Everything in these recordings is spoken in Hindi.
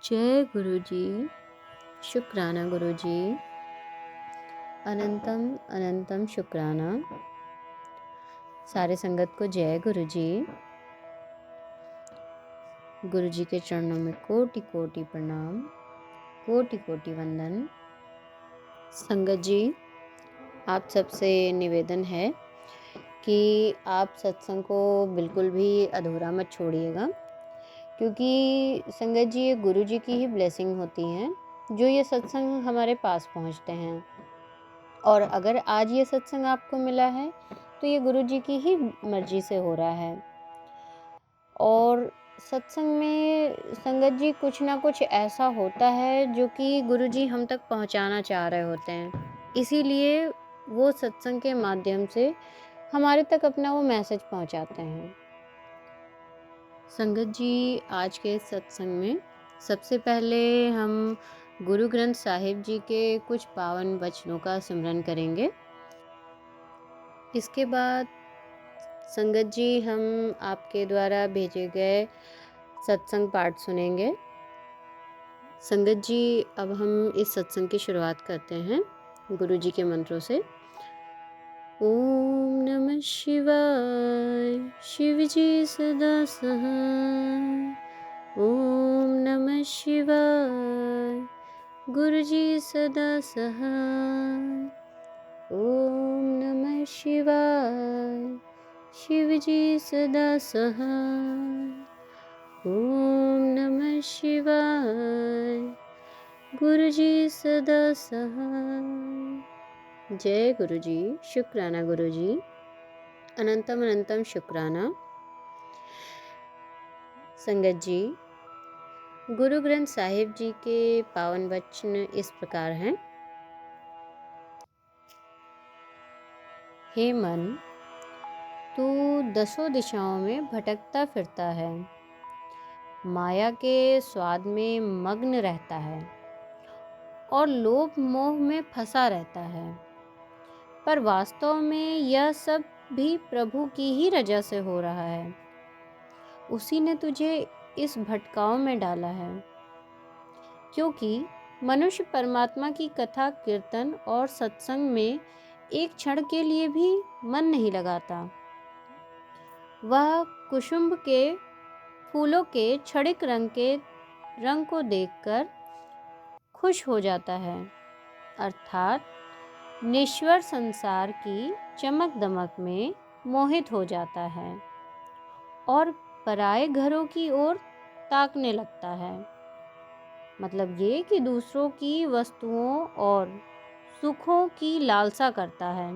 जय गुरु जी। शुक्राना गुरु जी। अनंतम अनंतम शुक्राना। सारे संगत को जय गुरु जी। गुरु जी के चरणों में कोटि कोटि प्रणाम, कोटि कोटि वंदन। संगत जी, आप सबसे निवेदन है कि आप सत्संग को बिल्कुल भी अधूरा मत छोड़िएगा, क्योंकि संगत जी ये गुरु जी की ही ब्लेसिंग होती हैं जो ये सत्संग हमारे पास पहुंचते हैं। और अगर आज ये सत्संग आपको मिला है तो ये गुरु जी की ही मर्जी से हो रहा है। और सत्संग में संगत जी कुछ ना कुछ ऐसा होता है जो कि गुरु जी हम तक पहुंचाना चाह रहे होते हैं, इसीलिए वो सत्संग के माध्यम से हमारे तक अपना वो मैसेज पहुंचाते हैं। संगत जी, आज के सत्संग में सबसे पहले हम गुरु ग्रंथ साहिब जी के कुछ पावन वचनों का सिमरन करेंगे। इसके बाद संगत जी हम आपके द्वारा भेजे गए सत्संग पाठ सुनेंगे। संगत जी, अब हम इस सत्संग की शुरुआत करते हैं गुरु जी के मंत्रों से। ओम नमः शिवाय, शिव जी सदा सहाय। ओम नमः शिवाय, गुरु जी सदा सहाय। ओम नमः शिवाय, शिव जी सदा सहाय। ओम नमः शिवाय, गुरु जी सदा सहाय। जय गुरु जी। शुक्राना गुरु जी। अनंतम अनंतम शुक्राना। संगत जी, गुरु ग्रंथ साहिब जी के पावन वचन इस प्रकार हैं। हे मन, तू दसों दिशाओं में भटकता फिरता है, माया के स्वाद में मग्न रहता है और लोभ मोह में फंसा रहता है, पर वास्तव में यह सब भी प्रभु की ही रजा से हो रहा है। उसी ने तुझे इस भटकाव में डाला है, क्योंकि मनुष्य परमात्मा की कथा कीर्तन और सत्संग में एक क्षण के लिए भी मन नहीं लगाता। वह कुसुम्भ के फूलों के क्षणिक रंग को देखकर खुश हो जाता है, अर्थात निश्वर संसार की चमक दमक में मोहित हो जाता है और पराये घरों की ओर ताकने लगता है। मतलब ये कि दूसरों की वस्तुओं और सुखों की लालसा करता है।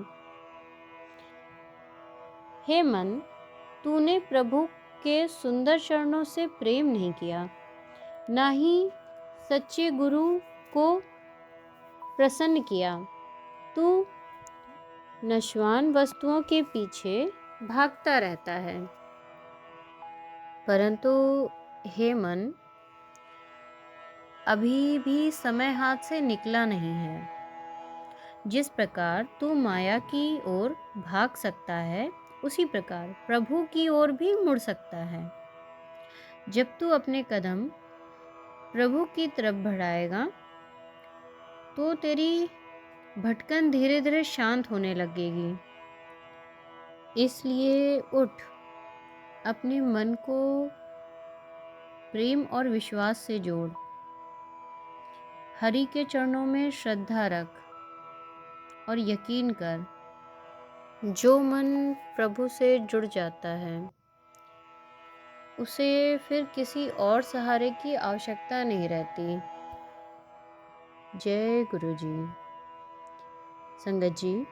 हे मन, तूने प्रभु के सुंदर चरणों से प्रेम नहीं किया, ना ही सच्चे गुरु को प्रसन्न किया। तू नश्वान वस्तुओं के पीछे भागता रहता है। परंतु हे मन, अभी भी समय हाथ से निकला नहीं है। जिस प्रकार तू माया की ओर भाग सकता है, उसी प्रकार प्रभु की ओर भी मुड़ सकता है। जब तू अपने कदम प्रभु की तरफ बढ़ाएगा तो तेरी भटकन धीरे धीरे शांत होने लगेगी। इसलिए उठ, अपने मन को प्रेम और विश्वास से जोड़, हरि के चरणों में श्रद्धा रख और यकीन कर, जो मन प्रभु से जुड़ जाता है उसे फिर किसी और सहारे की आवश्यकता नहीं रहती। जय गुरु जी। संगत जी,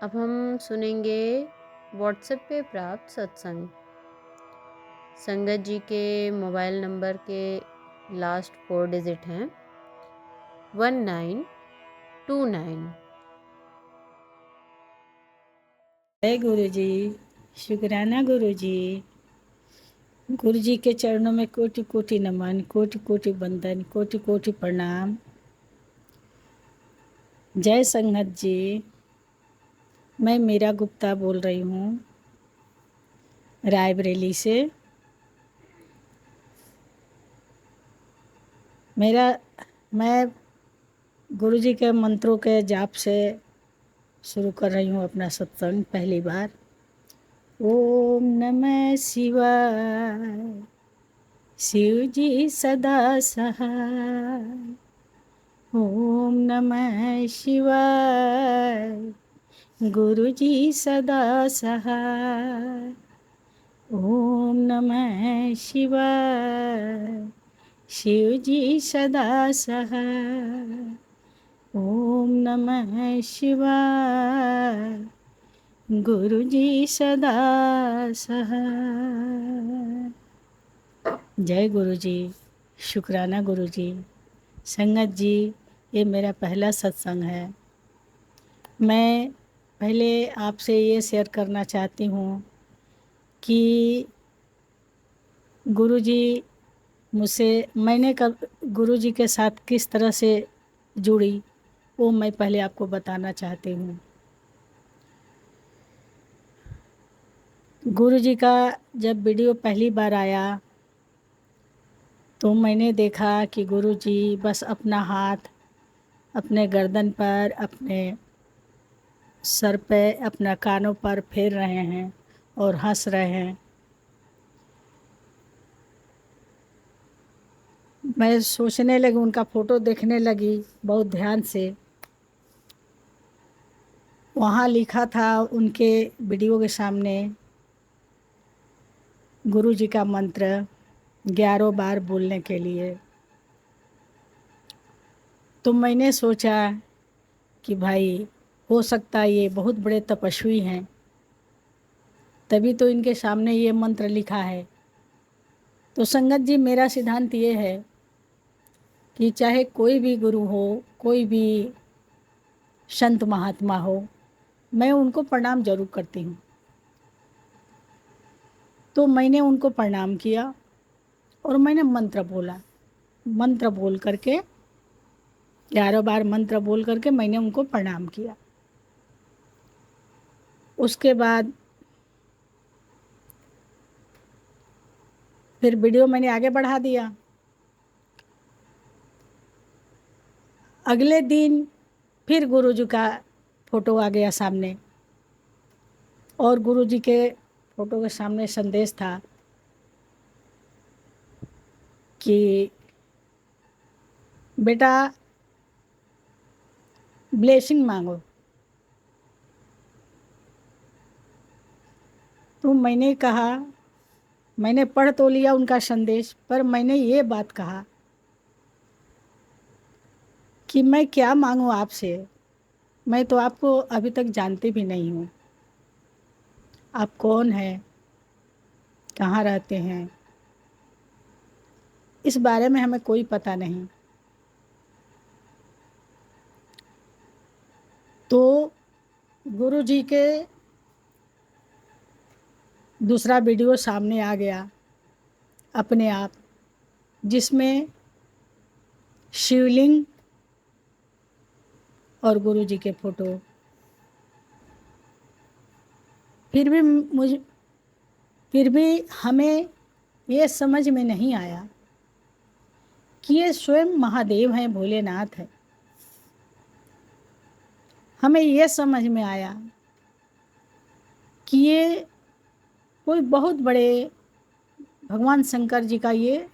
अब हम सुनेंगे व्हाट्सएप पे प्राप्त सत्संग। संगत जी के मोबाइल नंबर के लास्ट 4 डिजिट हैं 1929। जय गुरु जी। शुक्राना गुरु जी। गुरु जी के चरणों में कोटि कोटि नमन, कोटि कोटि वंदन, कोटि कोटि प्रणाम। जय संगत जी। मैं मीरा गुप्ता बोल रही हूँ, रायबरेली से। मेरा मैं गुरु जी के मंत्रों के जाप से शुरू कर रही हूँ अपना सत्संग पहली बार। ओम नमः शिवाय, शिव जी सदा सहाय। ओम नमः शिवाय, गुरु जी सदा सहाय। ओम नमः शिवाय, शिव जी सदा सहाय। ओम नमः शिवाय, गुरु जी सदा सहाय। जय गुरु जी, शुक्राना गुरु जी। संगत जी, ये मेरा पहला सत्संग है। मैं पहले आपसे ये शेयर करना चाहती हूँ कि गुरु जी मुझसे मैंने कब गुरु जी के साथ किस तरह से जुड़ी, वो मैं पहले आपको बताना चाहती हूँ। गुरु जी का जब वीडियो पहली बार आया तो मैंने देखा कि गुरु जी बस अपना हाथ अपने गर्दन पर, अपने सर पे, अपना कानों पर फेर रहे हैं और हंस रहे हैं। मैं सोचने लगी, उनका फ़ोटो देखने लगी बहुत ध्यान से। वहाँ लिखा था उनके वीडियो के सामने गुरु जी का मंत्र 11 बार बोलने के लिए। तो मैंने सोचा कि भाई हो सकता है ये बहुत बड़े तपस्वी हैं, तभी तो इनके सामने ये मंत्र लिखा है। तो संगत जी, मेरा सिद्धांत ये है कि चाहे कोई भी गुरु हो, कोई भी संत महात्मा हो, मैं उनको प्रणाम जरूर करती हूँ। तो मैंने उनको प्रणाम किया और मैंने मंत्र बोला। मंत्र बोल करके 11 बार मंत्र बोल करके मैंने उनको प्रणाम किया। उसके बाद फिर वीडियो मैंने आगे बढ़ा दिया। अगले दिन फिर गुरु जी का फ़ोटो आ गया सामने और गुरु जी के फ़ोटो के सामने संदेश था कि बेटा ब्लेसिंग मांगो। तो मैंने कहा, मैंने पढ़ तो लिया उनका संदेश, पर मैंने ये बात कहा कि मैं क्या मांगूं आपसे, मैं तो आपको अभी तक जानती भी नहीं हूँ। आप कौन हैं, कहाँ रहते हैं, इस बारे में हमें कोई पता नहीं। तो गुरु जी के दूसरा वीडियो सामने आ गया अपने आप, जिसमें शिवलिंग और गुरु जी के फ़ोटो। फिर भी हमें ये समझ में नहीं आया कि ये स्वयं महादेव हैं, भोलेनाथ हैं। हमें ये समझ में आया कि ये कोई बहुत बड़े भगवान शंकर जी का ये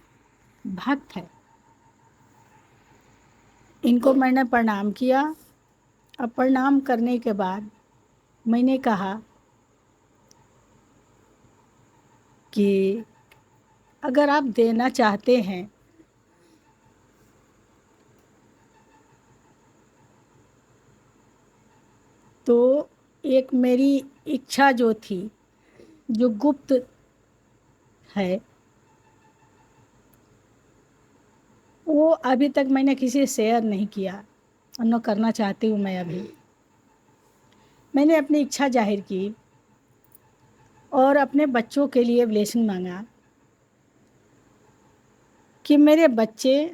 भक्त है। इनको मैंने प्रणाम किया। अब प्रणाम करने के बाद मैंने कहा कि अगर आप देना चाहते हैं तो एक मेरी इच्छा जो थी, जो गुप्त है, वो अभी तक मैंने किसी से शेयर नहीं किया और न करना चाहती हूँ। मैं अभी मैंने अपनी इच्छा जाहिर की और अपने बच्चों के लिए ब्लेसिंग मांगा कि मेरे बच्चे,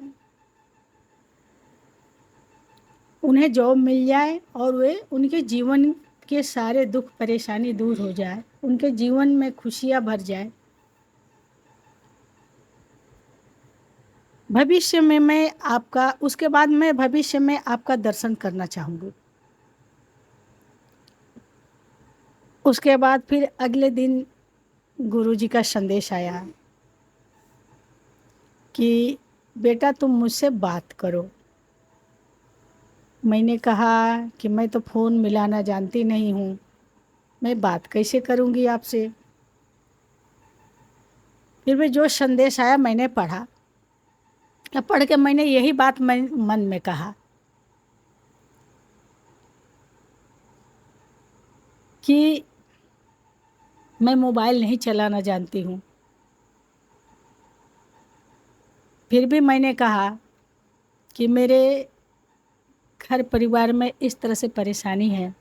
उन्हें जॉब मिल जाए और वे उनके जीवन के सारे दुख परेशानी दूर हो जाए, उनके जीवन में खुशियाँ भर जाए। भविष्य में मैं आपका, उसके बाद मैं भविष्य में आपका दर्शन करना चाहूँगी। उसके बाद फिर अगले दिन गुरुजी का संदेश आया कि बेटा तुम मुझसे बात करो। मैंने कहा कि मैं तो फ़ोन मिलाना जानती नहीं हूँ, मैं बात कैसे करूँगी आपसे। फिर भी जो संदेश आया मैंने पढ़ा। अब पढ़ के मैंने यही बात मन में कहा कि मैं मोबाइल नहीं चलाना जानती हूँ। फिर भी मैंने कहा कि मेरे घर परिवार में इस तरह से परेशानी है।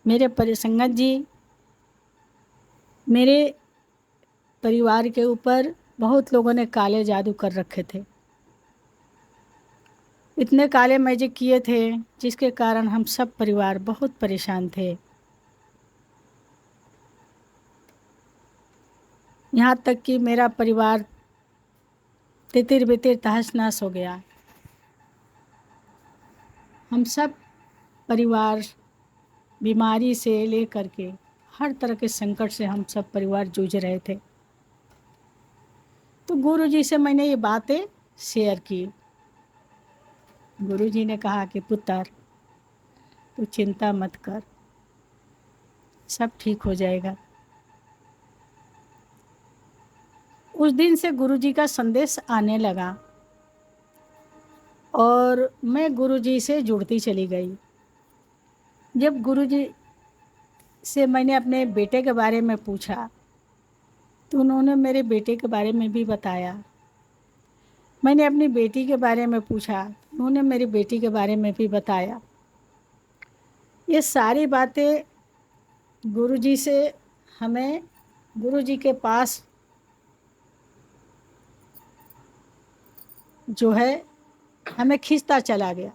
मेरे संगत जी मेरे परिवार के ऊपर बहुत लोगों ने काले जादू कर रखे थे। इतने काले मैजिक किए थे जिसके कारण हम सब परिवार बहुत परेशान थे। यहाँ तक कि मेरा परिवार तितिर बितिर तहस नहस हो गया। हम सब परिवार बीमारी से लेकर के हर तरह के संकट से हम सब परिवार जूझ रहे थे। तो गुरुजी से मैंने ये बातें शेयर की। गुरुजी ने कहा कि पुत्र तू चिंता मत कर, सब ठीक हो जाएगा। उस दिन से गुरुजी का संदेश आने लगा और मैं गुरुजी से जुड़ती चली गई। जब गुरुजी से मैंने अपने बेटे के बारे में पूछा तो उन्होंने मेरे बेटे के बारे में भी बताया। मैंने अपनी बेटी के बारे में पूछा, उन्होंने मेरी बेटी के बारे में भी बताया। ये सारी बातें गुरुजी से हमें गुरुजी के पास जो है हमें खींचता चला गया।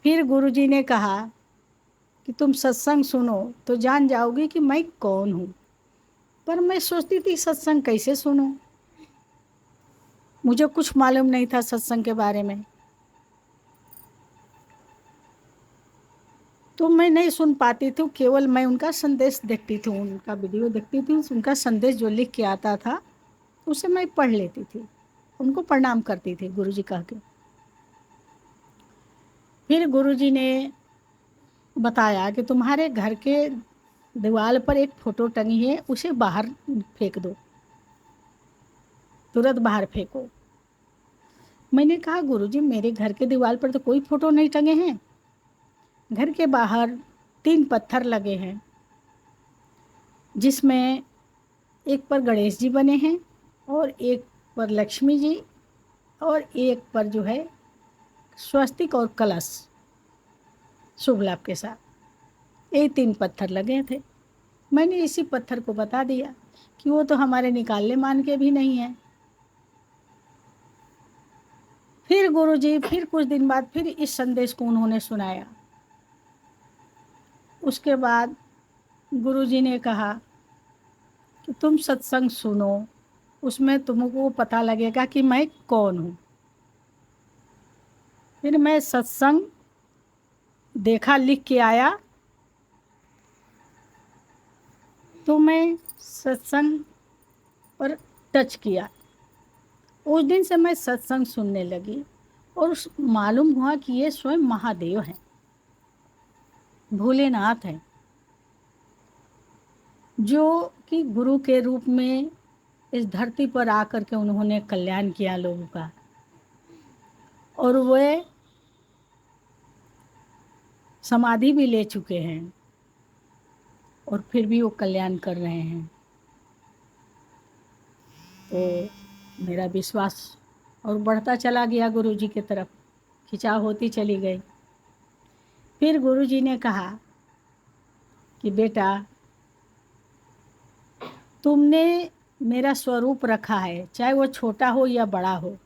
फिर गुरुजी ने कहा कि तुम सत्संग सुनो तो जान जाओगी कि मैं कौन हूँ। पर मैं सोचती थी सत्संग कैसे सुनूं, मुझे कुछ मालूम नहीं था सत्संग के बारे में। तो मैं नहीं सुन पाती थी, केवल मैं उनका संदेश देखती थी, उनका वीडियो देखती थी, उनका संदेश जो लिख के आता था उसे मैं पढ़ लेती थी, उनको प्रणाम करती थी गुरुजी कह के। फिर गुरुजी ने बताया कि तुम्हारे घर के दीवार पर एक फ़ोटो टंगी है, उसे बाहर फेंक दो, तुरंत बाहर फेंको। मैंने कहा गुरुजी मेरे घर के दीवार पर तो कोई फ़ोटो नहीं टंगे हैं। घर के बाहर 3 पत्थर लगे हैं जिसमें एक पर गणेश जी बने हैं और एक पर लक्ष्मी जी और एक पर जो है स्वस्तिक और कलश शुभ लाभ के साथ, ये 3 पत्थर लगे थे। मैंने इसी पत्थर को बता दिया कि वो तो हमारे निकालने मान के भी नहीं है। फिर गुरुजी फिर कुछ दिन बाद फिर इस संदेश को उन्होंने सुनाया। उसके बाद गुरुजी ने कहा कि तुम सत्संग सुनो, उसमें तुमको पता लगेगा कि मैं कौन हूँ। फिर मैं सत्संग देखा, लिख के आया, तो मैं सत्संग पर टच किया। उस दिन से मैं सत्संग सुनने लगी और मालूम हुआ कि ये स्वयं महादेव हैं, भोलेनाथ हैं, जो कि गुरु के रूप में इस धरती पर आकर के उन्होंने कल्याण किया लोगों का। और वे समाधि भी ले चुके हैं और फिर भी वो कल्याण कर रहे हैं। तो मेरा विश्वास और बढ़ता चला गया, गुरुजी की तरफ खिंचाव होती चली गई। फिर गुरुजी ने कहा कि बेटा तुमने मेरा स्वरूप रखा है, चाहे वो छोटा हो या बड़ा हो,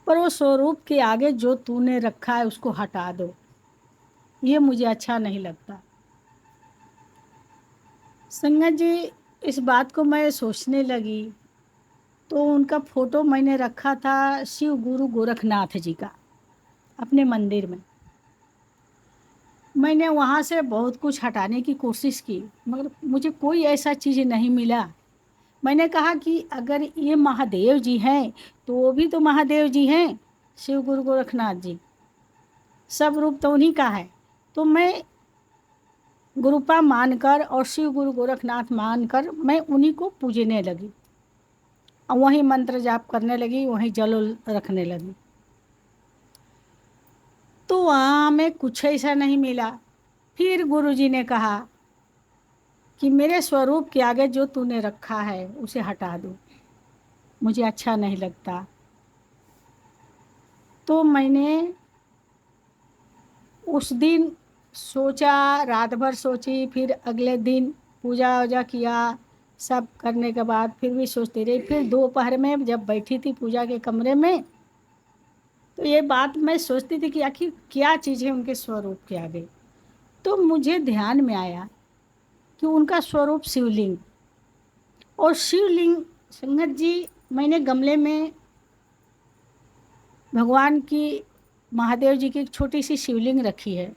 पर वो स्वरूप के आगे जो तूने रखा है उसको हटा दो, ये मुझे अच्छा नहीं लगता। संगत जी इस बात को मैं सोचने लगी तो उनका फ़ोटो मैंने रखा था शिव गुरु गोरखनाथ जी का अपने मंदिर में। मैंने वहाँ से बहुत कुछ हटाने की कोशिश की, मगर मुझे कोई ऐसा चीज़ नहीं मिला। मैंने कहा कि अगर ये महादेव जी हैं तो वो भी तो महादेव जी हैं, शिव गुरु गोरखनाथ जी, सब रूप तो उन्हीं का है। तो मैं गुरुपा मानकर और शिव गुरु गोरखनाथ मानकर मैं उन्हीं को पूजने लगी और वहीं मंत्र जाप करने लगी, वहीं जल उल रखने लगी। तो वहाँ हमें कुछ ऐसा नहीं मिला। फिर गुरुजी ने कहा कि मेरे स्वरूप के आगे जो तूने रखा है उसे हटा दो, मुझे अच्छा नहीं लगता। तो मैंने उस दिन सोचा, रात भर सोची, फिर अगले दिन पूजा वूजा किया। सब करने के बाद फिर भी सोचती रही। फिर दोपहर में जब बैठी थी पूजा के कमरे में, तो ये बात मैं सोचती थी कि आखिर क्या चीज़ है उनके स्वरूप के आगे। तो मुझे ध्यान में आया कि उनका स्वरूप शिवलिंग, और शिवलिंग संगत जी मैंने गमले में भगवान की, महादेव जी की एक छोटी सी शिवलिंग रखी है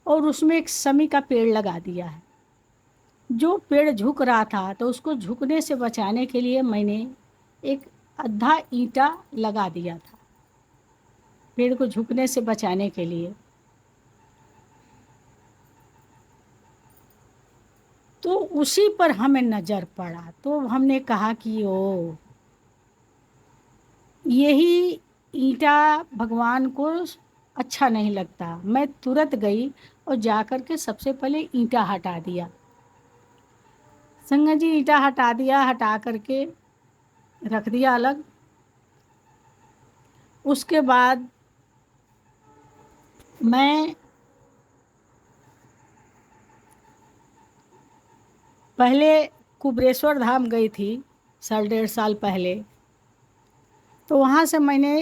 और उसमें एक समी का पेड़ लगा दिया है। जो पेड़ झुक रहा था तो उसको झुकने से बचाने के लिए मैंने एक आधा ईंटा लगा दिया था, पेड़ को झुकने से बचाने के लिए। तो उसी पर हमें नज़र पड़ा, तो हमने कहा कि ओ, यही ईंटा भगवान को अच्छा नहीं लगता। मैं तुरंत गई और जाकर के सबसे पहले ईंटा हटा दिया। संगत जी ईंटा हटा दिया, हटा करके रख दिया अलग। उसके बाद मैं पहले कुबरेश्वर धाम गई थी 1.5 साल पहले। तो वहाँ से मैंने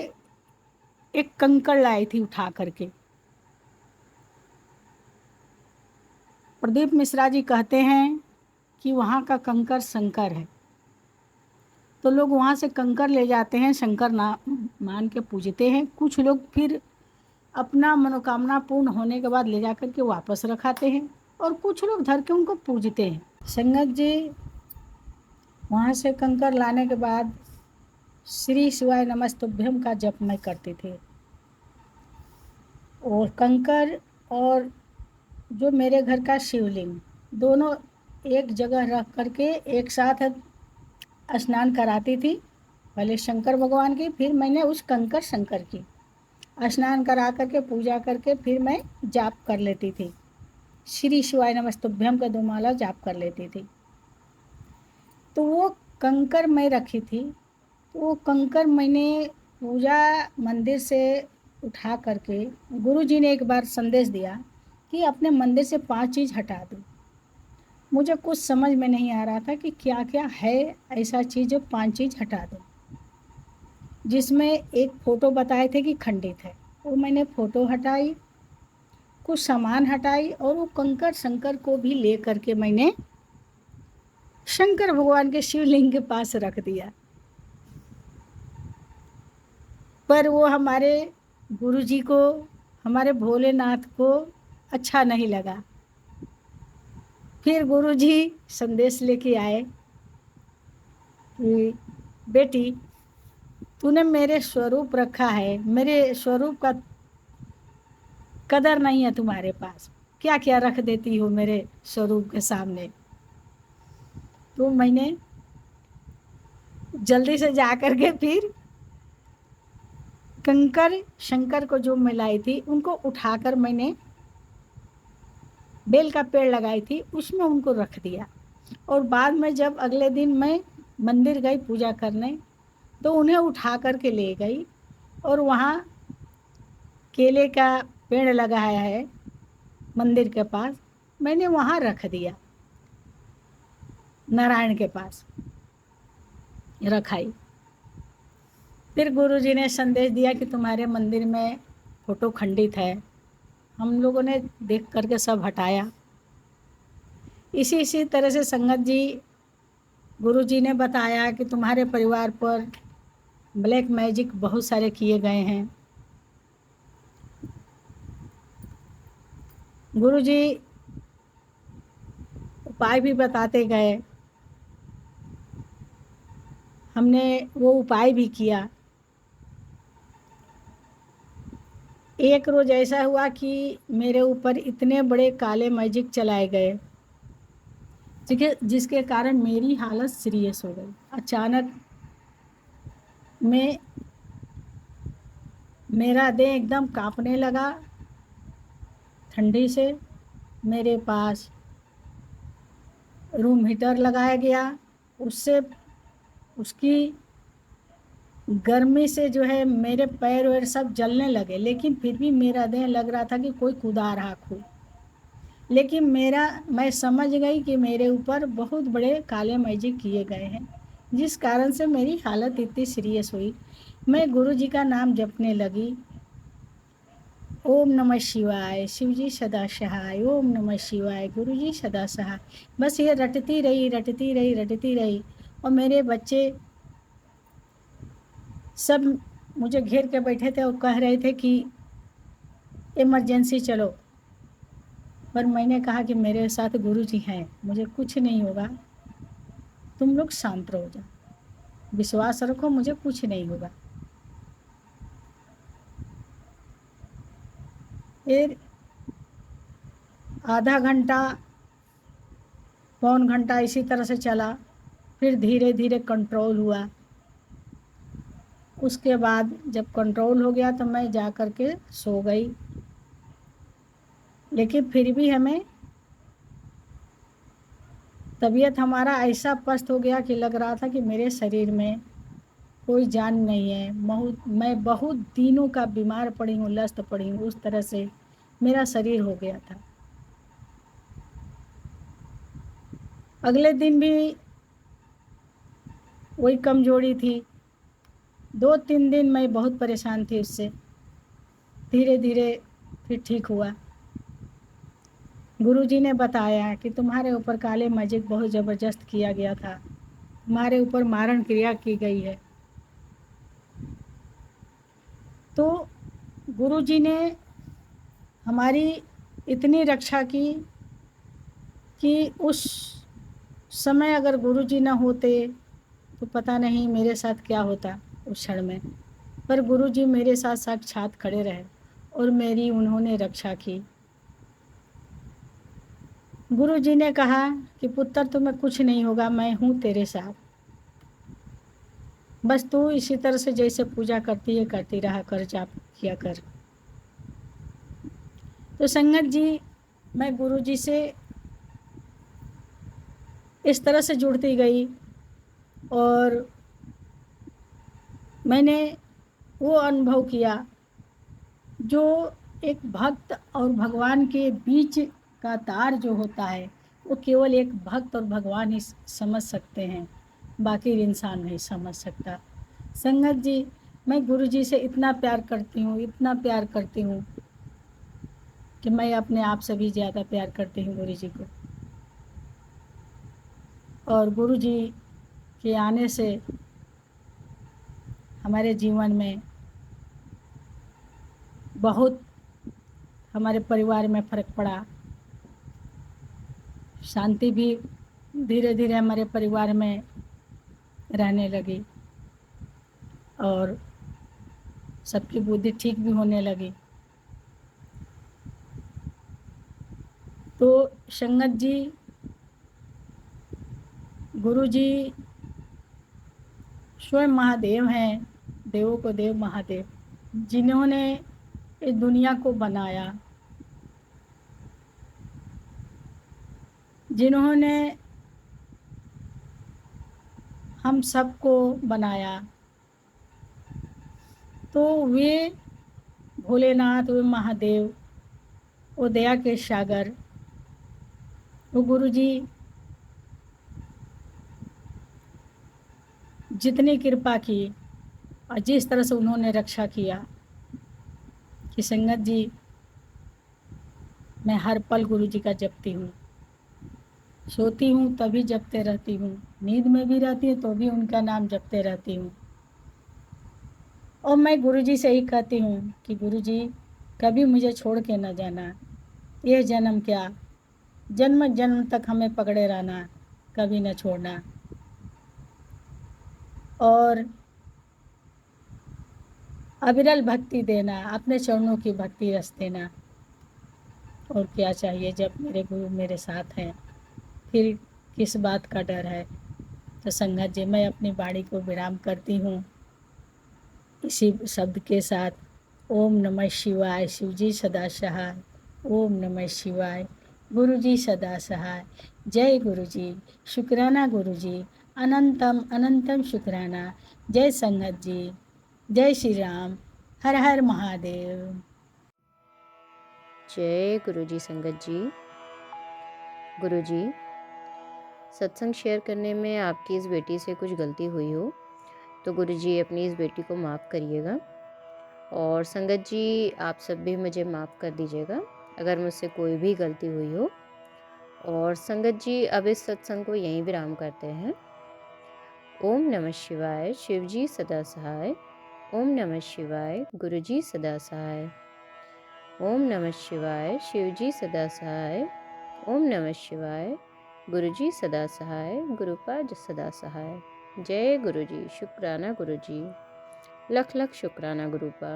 एक कंकड़ लाई थी उठा करके। प्रदीप मिश्रा जी कहते हैं कि वहाँ का कंकड़ शंकर है। तो लोग वहाँ से कंकड़ ले जाते हैं, शंकर ना मान के पूजते हैं। कुछ लोग फिर अपना मनोकामना पूर्ण होने के बाद ले जा कर के वापस रखाते हैं, और कुछ लोग धर के उनको पूजते हैं। संगत जी वहाँ से कंकड़ लाने के बाद श्री शिवाय नमस्तुभ्यम का जप मैं करती थी, और कंकड़ और जो मेरे घर का शिवलिंग दोनों एक जगह रख करके एक साथ स्नान कराती थी। पहले शंकर भगवान की, फिर मैंने उस कंकड़ शंकर की स्नान करा करके पूजा करके फिर मैं जाप कर लेती थी। श्री शिवाय नमस्तुभ्यम का 2 माला जाप कर लेती थी। तो वो कंकड़ मैं रखी थी, तो वो कंकड़ मैंने पूजा मंदिर से उठा करके, गुरुजी ने एक बार संदेश दिया कि अपने मंदिर से 5 चीज़ हटा दो। मुझे कुछ समझ में नहीं आ रहा था कि क्या क्या है ऐसा चीज़ जो 5 चीज़ हटा दो, जिसमें एक फ़ोटो बताए थे कि खंडित है, वो मैंने फ़ोटो हटाई, कुछ सामान हटाई, और वो कंकड़ शंकर को भी ले करके मैंने शंकर भगवान के शिवलिंग के पास रख दिया। पर वो हमारे गुरुजी को, हमारे भोलेनाथ को अच्छा नहीं लगा। फिर गुरुजी संदेश लेके आए कि बेटी, तूने मेरे स्वरूप रखा है, मेरे स्वरूप का कदर नहीं है तुम्हारे पास, क्या क्या रख देती हो मेरे स्वरूप के सामने। तो मैंने जल्दी से जा कर के फिर कंकड़ शंकर को जो मिलाई थी उनको उठाकर मैंने बेल का पेड़ लगाई थी उसमें उनको रख दिया। और बाद में जब अगले दिन मैं मंदिर गई पूजा करने, तो उन्हें उठा कर के ले गई, और वहाँ केले का पेड़ लगाया है मंदिर के पास, मैंने वहाँ रख दिया, नारायण के पास रखाई। फिर गुरुजी ने संदेश दिया कि तुम्हारे मंदिर में फ़ोटो खंडित है। हम लोगों ने देख करके सब हटाया। इसी तरह से संगत जी गुरुजी ने बताया कि तुम्हारे परिवार पर ब्लैक मैजिक बहुत सारे किए गए हैं। गुरुजी उपाय भी बताते गए, हमने वो उपाय भी किया। एक रोज़ ऐसा हुआ कि मेरे ऊपर इतने बड़े काले मैजिक चलाए गए जिसके कारण मेरी हालत सीरियस हो गई। अचानक में मेरा देह एकदम कांपने लगा ठंडी से। मेरे पास रूम हीटर लगाया गया, उससे उसकी गर्मी से जो है मेरे पैर वैर सब जलने लगे, लेकिन फिर भी मेरा देह लग रहा था कि कोई कूदा रहा खूब। लेकिन मैं समझ गई कि मेरे ऊपर बहुत बड़े काले मैजिक किए गए हैं, जिस कारण से मेरी हालत इतनी सीरियस हुई। मैं गुरु जी का नाम जपने लगी, ओम नमः शिवाय, शिव जी सदा सहाय, ओम नमः शिवाय, गुरु जी सदा सहाय। बस ये रटती रही रटती रही रटती रही। और मेरे बच्चे सब मुझे घेर के बैठे थे और कह रहे थे कि इमरजेंसी चलो। पर मैंने कहा कि मेरे साथ गुरु जी हैं, मुझे कुछ नहीं होगा, तुम लोग शांत रहो जाओ, विश्वास रखो, मुझे कुछ नहीं होगा। फिर आधा घंटा पौन घंटा इसी तरह से चला, फिर धीरे धीरे कंट्रोल हुआ। उसके बाद जब कंट्रोल हो गया तो मैं जा कर के सो गई। लेकिन फिर भी हमें तबीयत हमारा ऐसा पस्त हो गया कि लग रहा था कि मेरे शरीर में कोई जान नहीं है। मैं बहुत दिनों का बीमार पड़ी हूँ, लस्त पड़ी हूँ, उस तरह से मेरा शरीर हो गया था। अगले दिन भी वही कमजोरी थी। 2-3 दिन मैं बहुत परेशान थी उससे। धीरे धीरे फिर ठीक हुआ। गुरुजी ने बताया कि तुम्हारे ऊपर काले मैजिक बहुत ज़बरदस्त किया गया था, तुम्हारे ऊपर मारण क्रिया की गई है। तो गुरुजी ने हमारी इतनी रक्षा की कि उस समय अगर गुरुजी न होते तो पता नहीं मेरे साथ क्या होता उस क्षण में। पर गुरुजी मेरे साथ साक्षात खड़े रहे और मेरी उन्होंने रक्षा की। गुरुजी ने कहा कि पुत्र तुम्हें कुछ नहीं होगा, मैं हूँ तेरे साथ, बस तू इसी तरह से जैसे पूजा करती है करती रहा कर, जाप किया कर। तो संगत जी, मैं गुरुजी से इस तरह से जुड़ती गई और मैंने वो अनुभव किया जो एक भक्त और भगवान के बीच का तार जो होता है, वो केवल एक भक्त और भगवान ही समझ सकते हैं, बाकी इंसान नहीं समझ सकता। संगत जी, मैं गुरु जी से इतना प्यार करती हूँ, इतना प्यार करती हूँ कि मैं अपने आप से भी ज़्यादा प्यार करती हूँ गुरु जी को। और गुरु जी के आने से हमारे जीवन में बहुत, हमारे परिवार में फ़र्क पड़ा। शांति भी धीरे धीरे हमारे परिवार में रहने लगी और सबकी बुद्धि ठीक भी होने लगी। तो संगत जी, गुरु जी स्वयं महादेव हैं, देवों को देव महादेव, जिन्होंने इस दुनिया को बनाया, जिन्होंने हम सबको बनाया। तो वे भोलेनाथ, वे महादेव, वो दया के सागर, वो गुरु जी जितनी कृपा की और जिस तरह से उन्होंने रक्षा किया कि संगत जी, मैं हर पल गुरु जी का जपती हूँ। सोती हूँ तभी जपते रहती हूँ, नींद में भी रहती हूँ तो भी उनका नाम जपते रहती हूँ। और मैं गुरुजी से ही कहती हूँ कि गुरुजी कभी मुझे छोड़ के न जाना, ये जन्म क्या जन्म जन्म तक हमें पकड़े रहना, कभी न छोड़ना। और अविरल भक्ति देना, अपने चरणों की भक्ति रस देना। और क्या चाहिए जब मेरे गुरु मेरे साथ हैं, फिर किस बात का डर है। तो संगत जी, मैं अपनी वाणी को विराम करती हूँ इसी शब्द के साथ। ओम नमः शिवाय, शिव जी सदा सहाय। ओम नमः शिवाय, गुरु जी सदा सहाय। जय गुरु जी, शुक्राना गुरु जी, अनंतम अनंतम शुक्राना। जय संगत जी, जय श्री राम, हर हर महादेव। जय गुरु जी। संगत जी, गुरु जी, सत्संग शेयर करने में आपकी इस बेटी से कुछ गलती हुई हो तो गुरु जी अपनी इस बेटी को माफ़ करिएगा। और संगत जी, आप सब भी मुझे माफ़ कर दीजिएगा अगर मुझसे कोई भी गलती हुई हो। और संगत जी, अब इस सत्संग को यहीं विराम करते हैं। ओम नमः शिवाय, शिव जी सदा सहाय। ओम नमः शिवाय, गुरु जी सदा सहाय। ओम नमः शिवाय, शिव जी सदा सहाय। ओम नमः शिवाय, गुरु जी सदा सहाय, गुरुपाद सदा सहाय। जय गुरु जी, शुक्राना गुरु जी, लख लख शुक्राना गुरुपा।